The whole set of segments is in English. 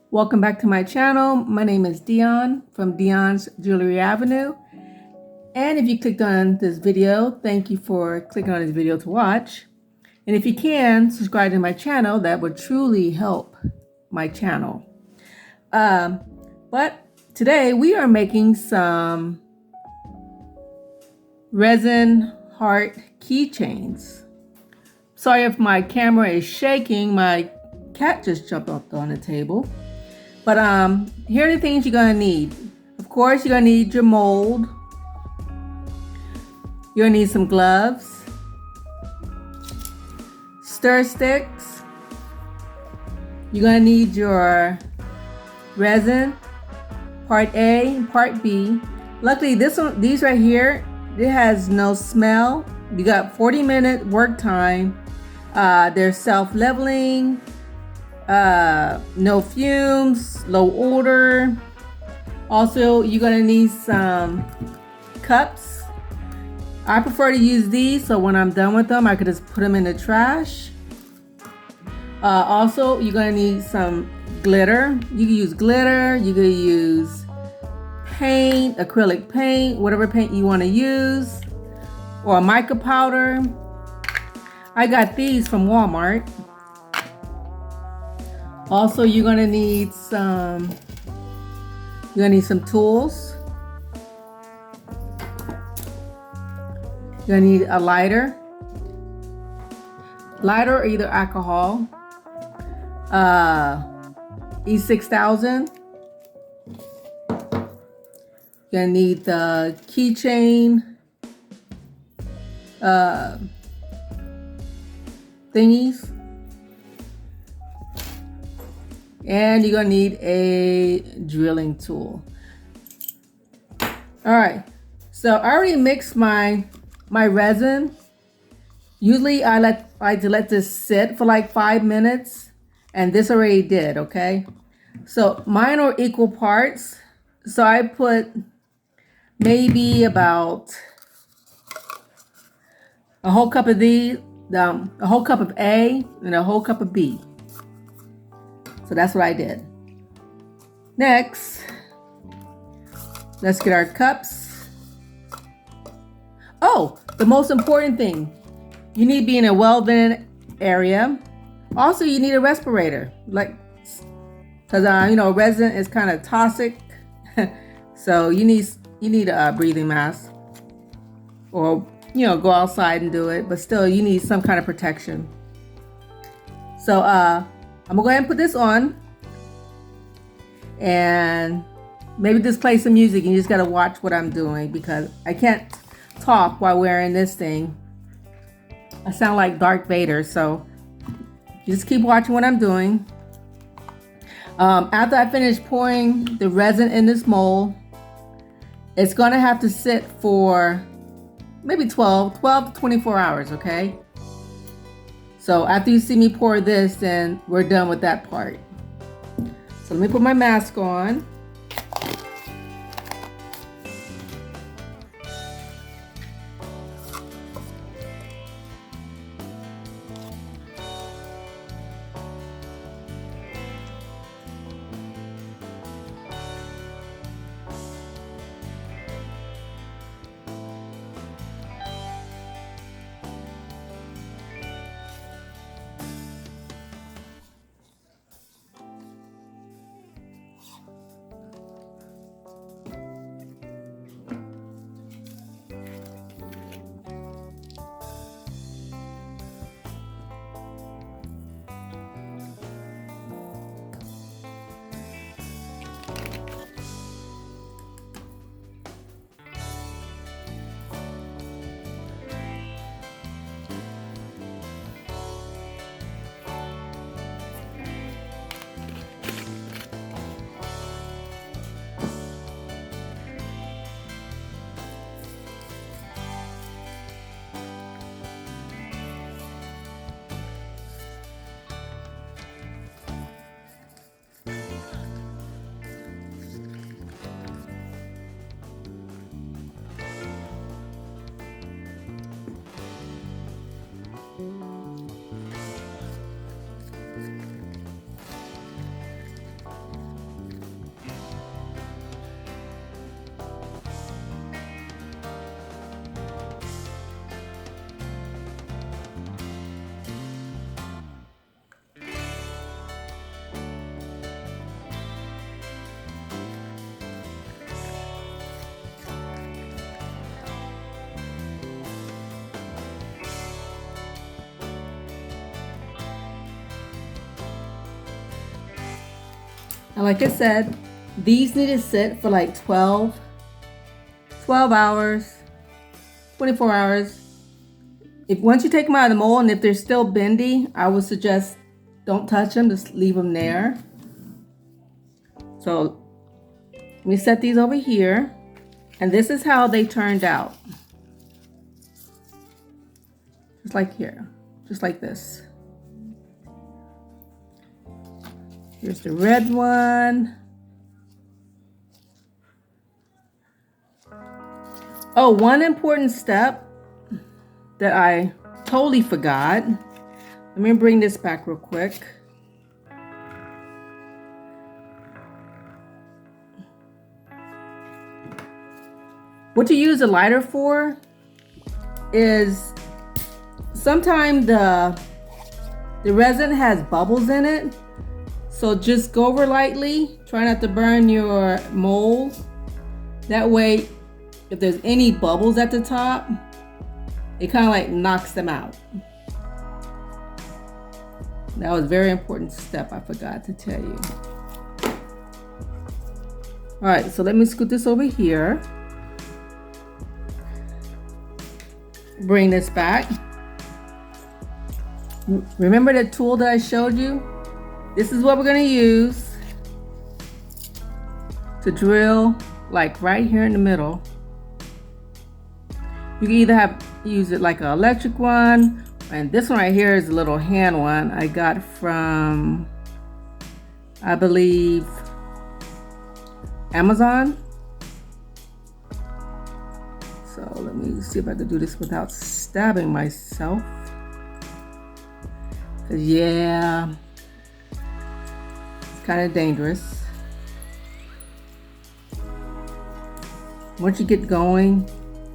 Welcome back to my channel. My name is Dionne from Dionne's Jewelry Avenue. And if you clicked on this video, thank you for clicking on this video to watch. And if you can, subscribe to my channel. That would truly help my channel. But today we are making some resin heart keychains. Sorry if my camera is shaking. My cat just jumped up on the table. But here are the things you're gonna need. Of course, you're gonna need your mold. You're gonna need some gloves, stir sticks. You're gonna need your resin, part A and part B. Luckily, these right here, it has no smell. You got 40-minute work time. They're self-leveling. No fumes, low odor. Also, you're gonna need some cups. I prefer to use these, so when I'm done with them, I could just put them in the trash. Also, you're gonna need some glitter. You can use glitter, you can use paint, acrylic paint, whatever paint you want to use, or mica powder. I got these from Walmart. Also, you're gonna need some tools. You're gonna need a lighter or either alcohol, E6000. You're gonna need the keychain thingies. And you're gonna need a drilling tool. All right, so I already mixed my resin. Usually I like to let this sit for like 5 minutes, and this already did, okay? So mine are equal parts. So I put maybe about a whole cup of these, a whole cup of A and a whole cup of B. So that's what I did. Next, let's get our cups. Oh, the most important thing, you need to be in a well-vented area. Also, you need a respirator, because resin is kind of toxic. So you need a breathing mask, or go outside and do it. But still, you need some kind of protection. So I'm gonna go ahead and put this on, and maybe just play some music, and you just gotta watch what I'm doing because I can't talk while wearing this thing. I sound like Darth Vader, so just keep watching what I'm doing. After I finish pouring the resin in this mold, it's gonna have to sit for maybe 12 to 24 hours, okay? So after you see me pour this, then we're done with that part. So let me put my mask on. And like I said, these need to sit for like 12 hours, 24 hours. If once you take them out of the mold and if they're still bendy, I would suggest don't touch them, just leave them there. So let me set these over here. And this is how they turned out. Just like here, just like this. Here's the red one. Oh, one important step that I totally forgot. Let me bring this back real quick. What you use a lighter for is sometimes the resin has bubbles in it. So just go over lightly. Try not to burn your mold. That way, if there's any bubbles at the top, it kind of like knocks them out. That was a very important step I forgot to tell you. All right, so let me scoot this over here. Bring this back. Remember the tool that I showed you? This is what we're gonna use to drill like right here in the middle. You can either use it like an electric one, and this one right here is a little hand one I got from, I believe, Amazon. So let me see if I can do this without stabbing myself. 'Cause yeah, it's kind of dangerous. Once you get going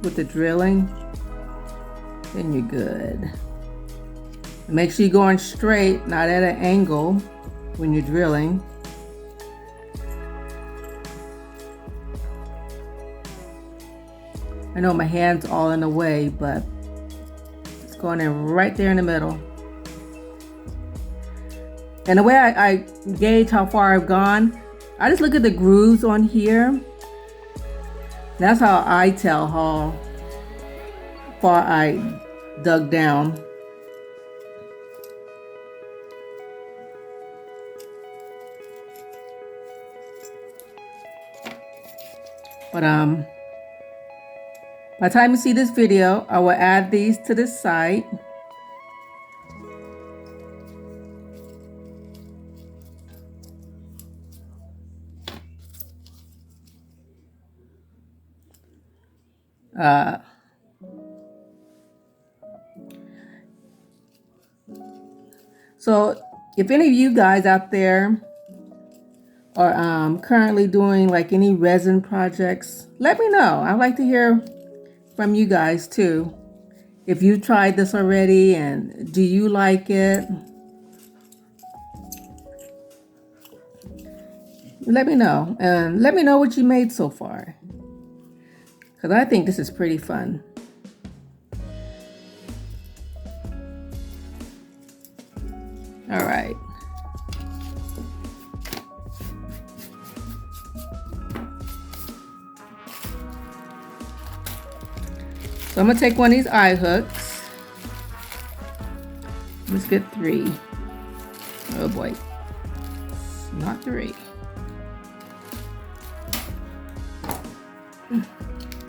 with the drilling, then you're good. Make sure you're going straight, not at an angle when you're drilling. I know my hand's all in the way, but it's going in right there in the middle. And the way I gauge how far I've gone, I just look at the grooves on here. That's how I tell how far I dug down. But by the time you see this video, I will add these to the site. So if any of you guys out there are currently doing like any resin projects, let me know. I'd like to hear from you guys too. If you tried this already and do you like it? Let me know, and let me know what you made so far, because I think this is pretty fun. All right. So I'm gonna take one of these eye hooks. Let's get 3. Oh boy, not 3.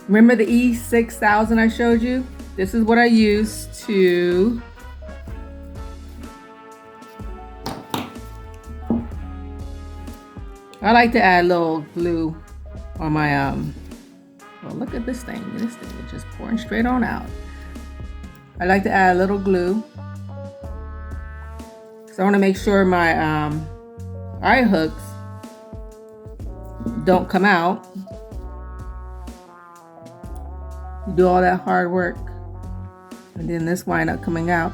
Remember the E6000 I showed you? This is what I use to I like to add a little glue on my well, look at this thing. This thing is just pouring straight on out. I like to add a little glue, so I want to make sure my eye hooks don't come out. You do all that hard work, and then this wind up coming out.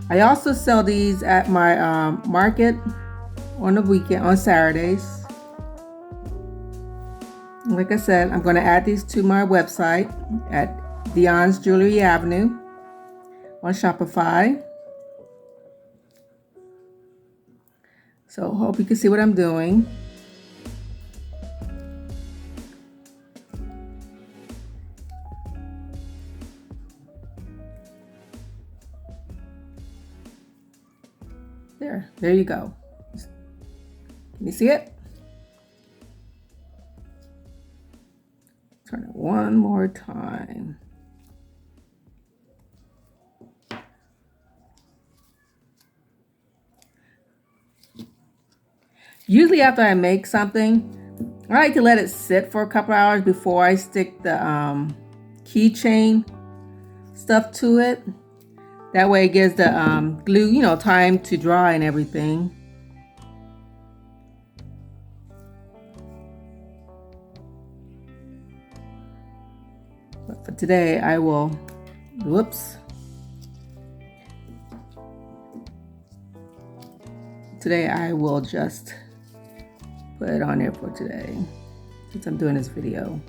I also sell these at my market on the weekend, on Saturdays. Like I said, I'm going to add these to my website at Dionne's Jewelry Avenue on Shopify. So hope you can see what I'm doing. There you go. Can you see it? Turn it one more time. Usually after I make something, I like to let it sit for a couple hours before I stick the keychain stuff to it. That way it gives the glue, you know, time to dry and everything. But for today, I will, whoops. Today I will just put it on there for today, since I'm doing this video.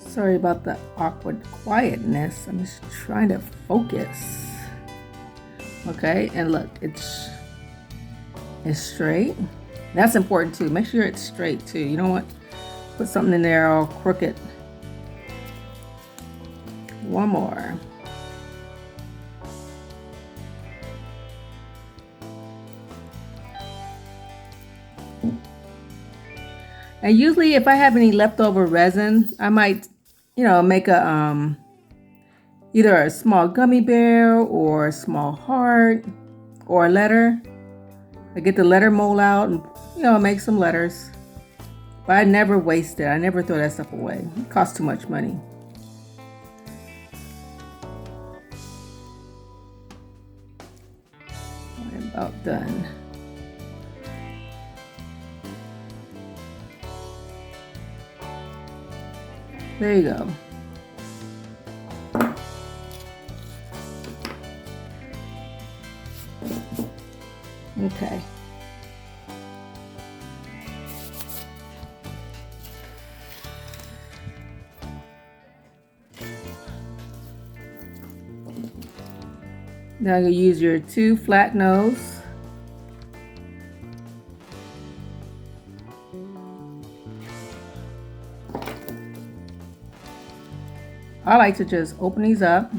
Sorry about the awkward quietness. I'm just trying to focus. Okay, and look, it's straight. That's important too. Make sure it's straight too. You don't want to put something in there all crooked. One more. And usually if I have any leftover resin, I might, you know, make a either a small gummy bear or a small heart or a letter. I get the letter mold out and, you know, make some letters. But I never waste it. I never throw that stuff away. It costs too much money. I'm about done. There you go. Okay. Now you use your 2 flat nose. I like to just open these up,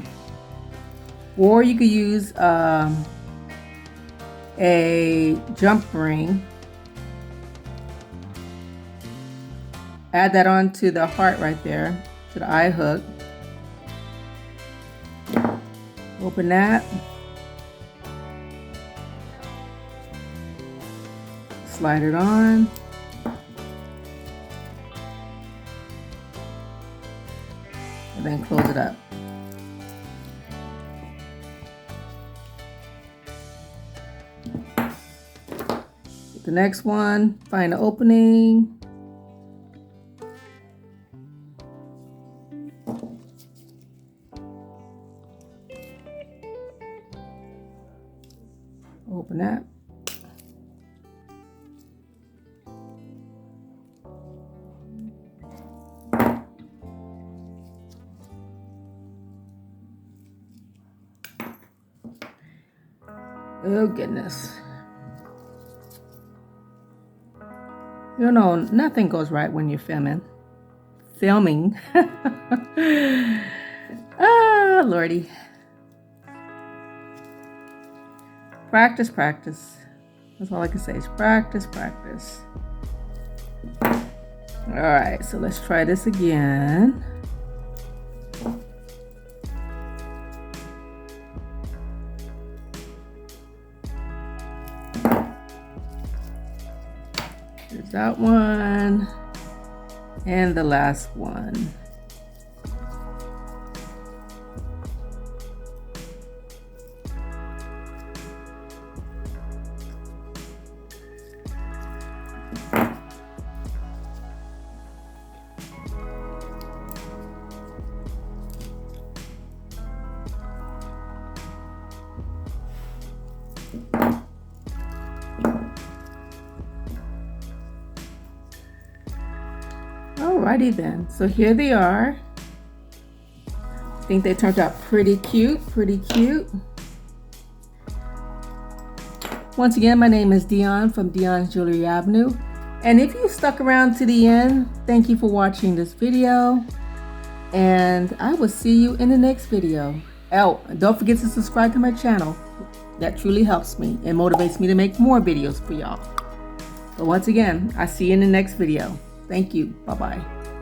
or you could use a jump ring. Add that onto the heart right there, to the eye hook. Open that. Slide it on. And then close it up. The next one, find an opening. Open that. Oh goodness. You know, nothing goes right when you're filming. Ah, Lordy. Practice, practice. That's all I can say is practice, practice. All right, so let's try this again. There's that one. And the last one. Alrighty then, so here they are. I think they turned out pretty cute, Once again, my name is Dionne from Dionne's Jewelry Avenue. And if you stuck around to the end, thank you for watching this video. And I will see you in the next video. Oh, and don't forget to subscribe to my channel. That truly helps me and motivates me to make more videos for y'all. But once again, I'll see you in the next video. Thank you. Bye-bye.